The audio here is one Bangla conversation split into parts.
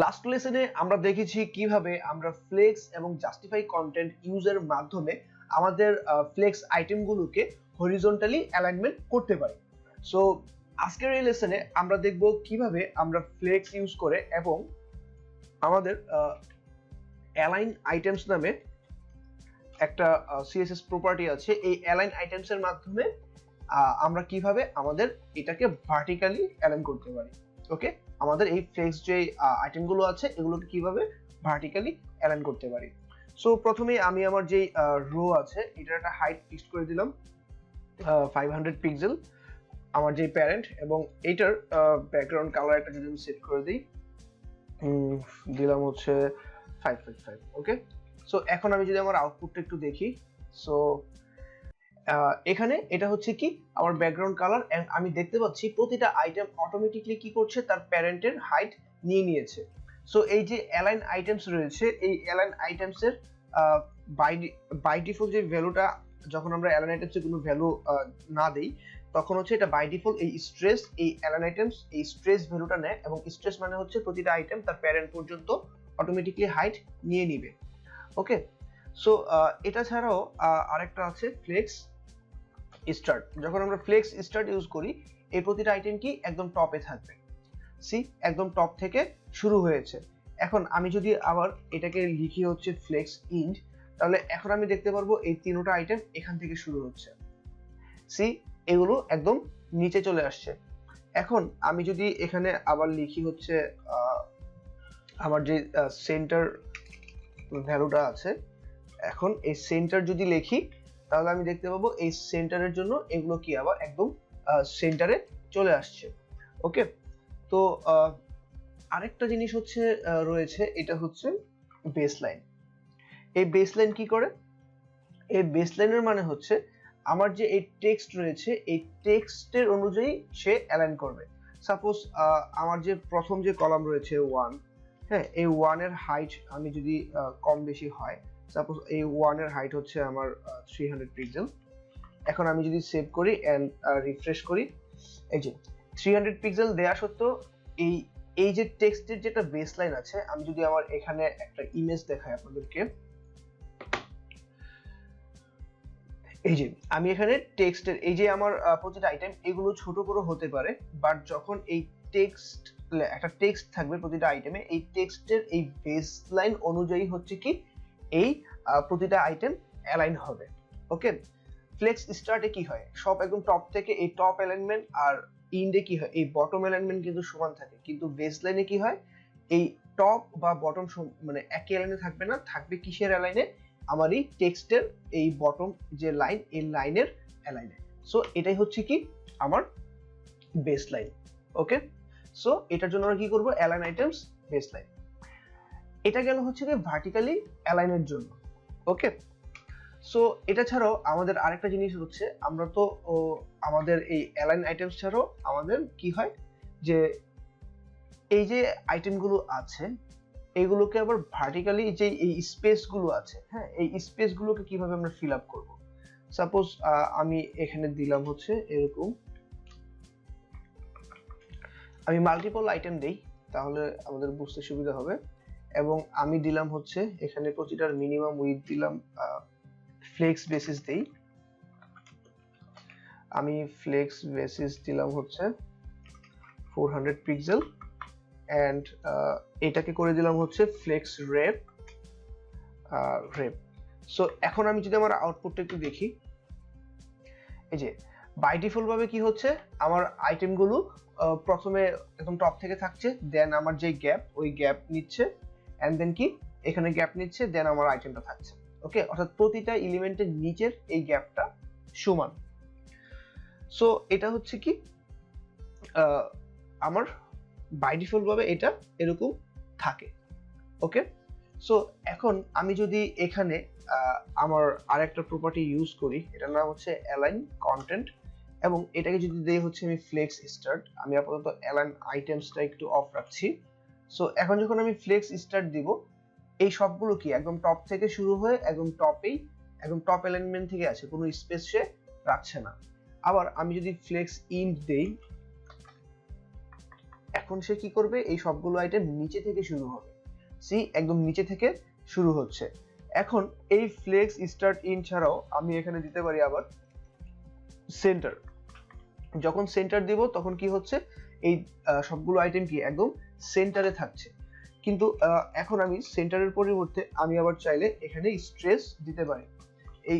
লাস্ট লেসনে আমরা দেখেছি কিভাবে আমরা ফ্লেক্স এবং জাস্টিফাই কন্টেন্ট ইউজের মাধ্যমে আমাদের ফ্লেক্স আইটেমগুলোকে হরিজন্টালি অ্যালাইনমেন্ট করতে পারি। সো আজকের এই লেসনে আমরা দেখব কিভাবে আমরা ফ্লেক্স ইউজ করে এবং আমাদের অ্যালাইন আইটেমস নামে একটা সিএসএস প্রপার্টি আছে, এই অ্যালাইন আইটেমস এর মাধ্যমে আমরা কিভাবে আমাদের এটাকে ভার্টিক্যালি অ্যালাইন করতে পারি। ওকে, আমাদের এই ফ্লেক্স যে আইটেমগুলো আছে এগুলোকে কিভাবে ভার্টিক্যালি অ্যালাইন করতে পারি। সো প্রথমে আমি আমার যে রো আছে এটার একটা হাইট ফিক্সড করে দিলাম 500 পিক্সেল, আমার যে প্যারেন্ট, এবং এটার ব্যাকগ্রাউন্ড কালার একটা যদি আমি সেট করে দিই, দিলাম হচ্ছে 555। ওকে, সো এখন আমি যদি আমার আউটপুটটা একটু দেখি, সো এখানে এটা হচ্ছে কি আমার ব্যাকগ্রাউন্ড কালার, এন্ড আমি দেখতে পাচ্ছি প্রতিটা আইটেম অটোমেটিকলি কি করছে, তার প্যারেন্টের হাইট নিয়ে নিয়েছে। সো এই যে অ্যালাইন আইটেমস রয়েছে, এই অ্যালাইন আইটেমস এর বাই ডিফল্ট যে ভ্যালুটা, যখন আমরা অ্যালাইন আইটেমস এর কোনো ভ্যালু না দেই তখন হচ্ছে এটা বাই ডিফল্ট এই স্ট্রেস, এই অ্যালাইন আইটেমস এই স্ট্রেস ভ্যালুটা নেয়, এবং স্ট্রেস মানে হচ্ছে প্রতিটা আইটেম তার প্যারেন্ট পর্যন্ত অটোমেটিকলি হাইট নিয়ে নিবে। ওকে, সো এটা ছাড়াও আরেকটা আছে ফ্লেক্স স্টার্ট। যখন আমরা ফ্লেক্স স্টার্ট ইউজ করি, এই প্রতিটা আইটেম কি একদম টপে থাকবে, সি একদম টপ থেকে শুরু হয়েছে। এখন আমি যদি আবার এটাকে লিখি হচ্ছে ফ্লেক্স ইন্ড, তাহলে এখন আমি দেখতে পারবো এই তিনটা আইটেম এখান থেকে শুরু হচ্ছে, সি এগুলো একদম নিচে চলে আসছে। এখন আমি যদি এখানে আবার লিখি হচ্ছে আমার যে সেন্টার ভ্যালুটা আছে, এখন এই সেন্টার যদি লিখি তাহলে আমি দেখতে পাবো এই সেন্টারের জন্য এগুলো কি আবার একদম সেন্টারে চলে আসছে। ওকে, তো আরেকটা জিনিস হচ্ছে রয়েছে, এটা হচ্ছে বেসলাইন। এই বেসলাইন কি করে? এই বেসলাইনের মানে হচ্ছে আমার যে এই টেক্সট রয়েছে এই টেক্সটের অনুযায়ী সে অ্যালাইন করবে। সাপোজ আমার যে প্রথম যে কলাম রয়েছে 1, হ্যাঁ, এই 1 এর হাইট আমি যদি কম বেশি হয়, সাপোজ এই 1 এর হাইট হচ্ছে আমার 300 পিক্সেল। এখন আমি যদি সেভ করি এন্ড রিফ্রেশ করি, এই যে 300 পিক্সেল দেয়া সত্ত্বেও এই এই যে টেক্সটের যেটা বেসলাইন আছে, আমি যদি আমার এখানে একটা ইমেজ দেখাই আপনাদেরকে, এই যে আমি এখানে টেক্সটের এই যে আমার প্রতিটা আইটেম এগুলো ছোট বড় হতে পারে, বাট যখন এই টেক্সট একটা টেক্সট থাকবে প্রতিটা আইটেমে, এই টেক্সটের এই বেসলাইন অনুযায়ী হচ্ছে কি এই প্রতিটা আইটেম অ্যালাইন হবে। ওকে, ফ্লেক্স স্টার্টে কি হয়, সব একদম টপ থেকে এই টপ অ্যালাইনমেন্ট, আর ইন্ডে কি হয় এই বটম অ্যালাইনমেন্ট কিন্তু সমান থাকে, কিন্তু বেসলাইনে কি হয় এই টপ বা বটম মানে একই অ্যালাইনে থাকবে না, থাকবে কিসের অ্যালাইনে, আমার এই টেক্সটের এই বটম যে লাইন এই লাইনের অ্যালাইনে। সো এটাই হচ্ছে কি আমার বেসলাইন। ওকে, সো এটার জন্য আমরা কি করব, অ্যালাইন আইটেমস বেসলাইন। এটা গেল হচ্ছে কি ভার্টিক্যালি অ্যালাইনের জন্য। ওকে, সো এটা ছাড়াও আমাদের আরেকটা জিনিস হচ্ছে, আমরা তো আমাদের এই অ্যালাইন আইটেমস ছাড়াও আমাদের কি হয় যে এই যে আইটেমগুলো আছে এগুলোকে আবার ভার্টিক্যালি যে এই স্পেস গুলো আছে, হ্যাঁ, এই স্পেস গুলোকে কিভাবে আমরা ফিল আপ করবো। সাপোজ আমি এখানে দিলাম হচ্ছে এরকম, আমি মাল্টিপল আইটেম দেই তাহলে আমাদের বুঝতে সুবিধা হবে, এবং আমি দিলাম হচ্ছে এখানে প্রতিটার মিনিমাম উইডথ দিলাম, ফ্লেক্স বেসিস দেই, আমি ফ্লেক্স বেসিস দিলাম হচ্ছে 400 পিক্সেল, এন্ড এটাকে করে দিলাম হচ্ছে ফ্লেক্স রেপ। সো এখন আমি যদি আমার আউটপুটটা একটু দেখি, এই যে বাই ডিফল্ট ভাবে কি হচ্ছে আমার আইটেমগুলো প্রথমে একদম টপ থেকে থাকছে, দেন আমার যে গ্যাপ ওই গ্যাপ নিচ্ছে, এন্ড দেন কি এখানে গ্যাপ নিচ্ছে, দেন আমার আইটেমটা থাকছে। ওকে, অর্থাৎ প্রতিটা এলিমেন্টের নিচের এই গ্যাপটা সমান। সো এটা হচ্ছে কি আমার বাই ডিফল্ট ভাবে এটা এরকম থাকে। ওকে, সো এখন আমি যদি এখানে আমার আরেকটা প্রপার্টি ইউজ করি, এটার নাম হচ্ছে অ্যালাইন কন্টেন্ট, এবং এটাকে যদি দেই হচ্ছে আমি ফ্লেক্স স্টার্ট, আমি আপাতত অ্যালাইন আইটেমসটা একটু অফ রাখছি। সো এখন যখন আমি ফ্লেক্স স্টার্ট দিব, এই সবগুলো কি একদম টপ থেকে শুরু হয়ে একদম টপেই একদম টপ অ্যালাইনমেন্ট থেকে আছে, কোনো স্পেস সে রাখছে না। আবার আমি যদি ফ্লেক্স ইন্ড দেই, এখন সে কি করবে, এই সবগুলো আইটেম নিচে থেকে শুরু হবে। সি একদম নিচে থেকে শুরু হচ্ছে। এখন এই ফ্লেক্স স্টার্ট ইন ছাড়াও আমি এখানে দিতে পারি আবার সেন্টার। যখন সেন্টার দিব তখন কি হচ্ছে, এই সবগুলো আইটেম কি একদম সেন্টারে থাকছে। কিন্তু এখন আমি সেন্টারের পরিবর্তে আমি আবার চাইলে এখানে স্ট্রেস দিতে পারি। এই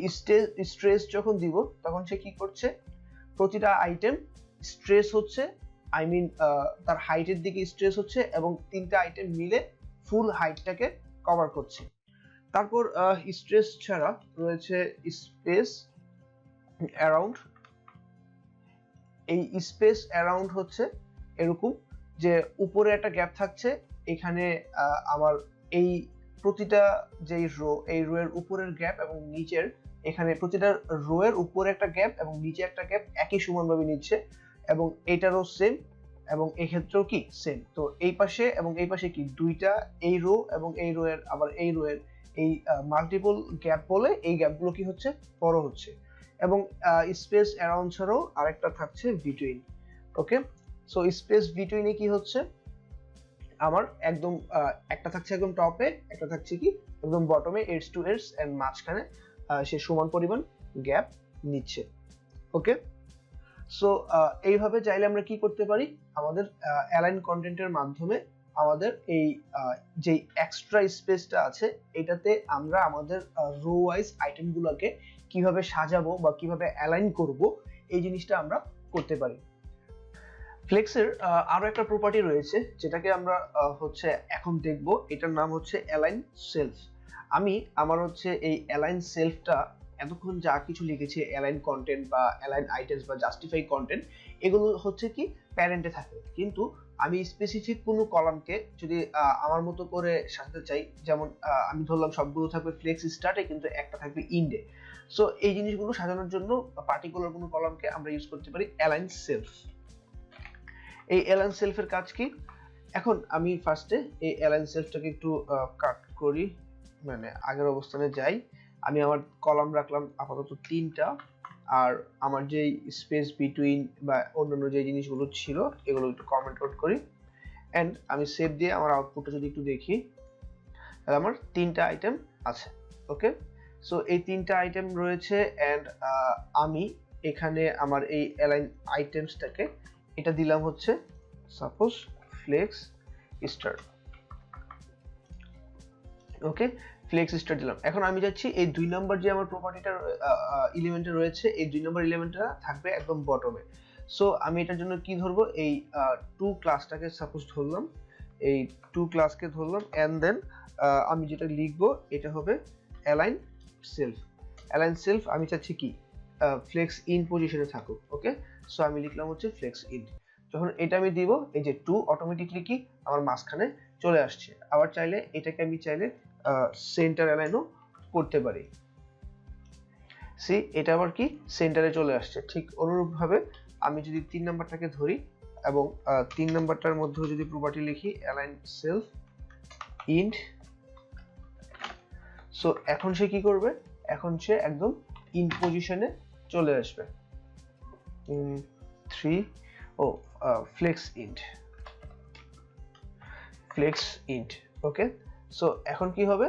স্ট্রেস যখন দিব তখন সে কি করছে, প্রতিটা আইটেম স্ট্রেস হচ্ছে, আই মিন তার হাইটের দিকে স্ট্রেস হচ্ছে এবং তিনটা আইটেম মিলে ফুল হাইটটাকে কভার করছে। তারপর স্ট্রেস ছাড়া রয়েছে স্পেস অ্যারাউন্ড। এই স্পেস অ্যারাউন্ড হচ্ছে এরকম যে উপরে একটা গ্যাপ থাকছে, এখানে আমার এই প্রতিটা যেই রো, এই রো এর উপরের গ্যাপ এবং নিচের, এখানে প্রতিটা রো এর উপরে একটা গ্যাপ এবং নিচে একটা গ্যাপ একই সমানভাবে নিচ্ছে এবং এটারও সেম এবং এই ক্ষেত্রেও কি সেম। তো এই পাশে এবং এই পাশে কি দুইটা, এই রো এবং এই রো এর আবার এই রো এর এই মাল্টিপল গ্যাপ বলে এই গ্যাপগুলো কি হচ্ছে, বড় হচ্ছে। এবং স্পেস অ্যারাউন্ড ছাড়াও আরেকটা থাকছে বিটুইন। ওকে, সো স্পেস বিটুইনে কি হচ্ছে, আমার একদম একটা থাকছে একদম টপে, একটা থাকছে কি একদম বটমে, এডজ টু এডজ এন্ড মাঝখানে সে সমান পরিমাণ গ্যাপ নিচ্ছে। ওকে, সো এইভাবে চাইলে আমরা কি করতে পারি, আমাদের অ্যালাইন কন্টেন্টের মাধ্যমে আমাদের এই যে এক্সট্রা স্পেসটা আছে এটাতে আমরা আমাদের রো ওয়াইজ আইটেমগুলোকে কিভাবে সাজাবো বা কিভাবে অ্যালাইন করব, এই জিনিসটা আমরা করতে পারি। ফ্লেক্সের আরো একটা প্রপার্টি রয়েছে যেটাকে আমরা হচ্ছে এখন দেখব, এটার নাম হচ্ছে অ্যালাইন সেলফ। আমি আমার হচ্ছে এই অ্যালাইন সেলফটা এতক্ষণ যা কিছু লিখেছি, অ্যালাইন কন্টেন্ট বা অ্যালাইন আইটেমস বা জাস্টিফাই কন্টেন্ট, এগুলো হচ্ছে কি প্যারেন্টে থাকে। কিন্তু আমি স্পেসিফিক কোনো কলামকে যদি আমার মতো করে সাজাতে চাই, যেমন আমি ধরলাম সবগুলো থাকবে ফ্লেক্স স্টার্টে কিন্তু একটা থাকবে ইন্ডে, সো এই জিনিসগুলো সাজানোর জন্য পার্টিকুলার কোনো কলামকে আমরা ইউজ করতে পারি অ্যালাইন সেলফ। এই অ্যালাইন সেলফের কাজ কি, এখন আমি ফার্স্টে এই অ্যালাইন সেলফটাকে একটু কাট করি, মানে আগের অবস্থানে যাই। আমি আমার কলাম রাখলাম আপাতত 3টা, আর আমার যে স্পেস বিটুইন বা অন্যান্য যে জিনিসগুলো ছিল এগুলো একটু কমেন্ট আউট করি, এন্ড আমি সেভ দিয়ে আমার আউটপুটটা যদি একটু দেখি, তাহলে আমার 3টা আইটেম আছে। ওকে, সো এই 3টা আইটেম রয়েছে এন্ড আমি এখানে আমার এই অ্যালাইন আইটেমসটাকে এটা দিলাম হচ্ছে সাপোজ ফ্লেক্স স্টার। ওকে, ফ্লেক্স স্টার দিলাম। এখন আমি যাচ্ছি এই 2 নাম্বার যে আমার প্রপার্টিটা এলিমেন্টে রয়েছে, এই 2 নাম্বার এলিমেন্টটা থাকবে একদম বটমে। সো আমি এটার জন্য কি ধরবো, এই 2 ক্লাসটাকে সাপোজ ধরলাম, এই 2 ক্লাসকে ধরলাম এন্ড দেন আমি যেটা লিখবো এটা হবে অ্যালাইন সেলফ। অ্যালাইন সেলফ আমি চাচ্ছি কি ফ্লেক্স ইন পজিশনে থাকুক। ওকে, সো আমি লিখলাম হচ্ছে ফ্লেক্স ইন। যখন এটা আমি দিব, এই যে 2 অটোমেটিকলি কি আমার মাঝখানে চলে আসছে। আবার চাইলে এটাকে আমি চাইলে সেন্টার অ্যালাইনও করতে পারি। সি এটা আবার কি সেন্টারে চলে আসছে। ঠিক অনুরূপভাবে আমি যদি 3 নাম্বারটাকে ধরি এবং 3 নাম্বারটার মধ্যেও যদি প্রপার্টি লিখি অ্যালাইন সেলফ ইন্ট, সো এখন সে কি করবে, এখন সে একদম ইন পজিশনে চলে আসবে। 3 ও ফ্লেক্স ইন্ট, ফ্লেক্স ইন্ট। ওকে, সো এখন কি হবে,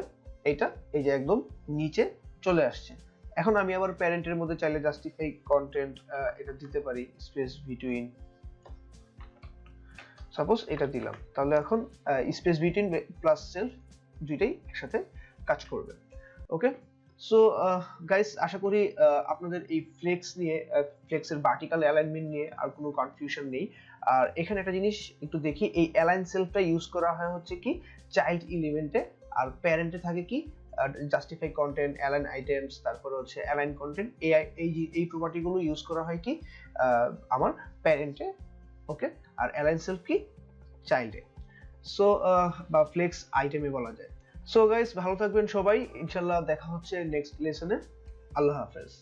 এটা এই যে একদম নিচে চলে আসছে। এখন আমি আবার প্যারেন্টের মধ্যে চাইলে জাস্টিফাই কন্টেন্ট এটা দিতে পারি, স্পেস বিটুইন, সাপোজ এটা দিলাম, তাহলে এখন স্পেস বিটুইন প্লাস সেলফ দুইটাই একসাথে কাজ করবে। ওকে, সো গাইস আশা করি আপনাদের এই ফ্লেক্স নিয়ে, ফ্লেক্সের ভার্টিক্যাল অ্যালাইনমেন্ট নিয়ে আর কোনো কনফিউশন নেই। আর এখানে একটা জিনিস একটু দেখি, এই অ্যালাইন সেলফটা ইউজ করা হয় হচ্ছে কি চাইল্ড এলিমেন্টে, আর প্যারেন্টে থাকে কি জাস্টিফাই কন্টেন্ট, অ্যালাইন আইটেমস, তারপরে হচ্ছে অ্যালাইন কন্টেন্ট। এই প্রপার্টিগুলো ইউজ করা হয় কি আমার প্যারেন্টে। ওকে, আর অ্যালাইন সেলফ কি চাইল্ডে, সো বা ফ্লেক্স আইটেমে বলা যায়। সো গাইস ভালো থাকবেন সবাই, ইনশাআল্লাহ দেখা হচ্ছে নেক্সট লেসনে। আল্লাহ হাফেজ।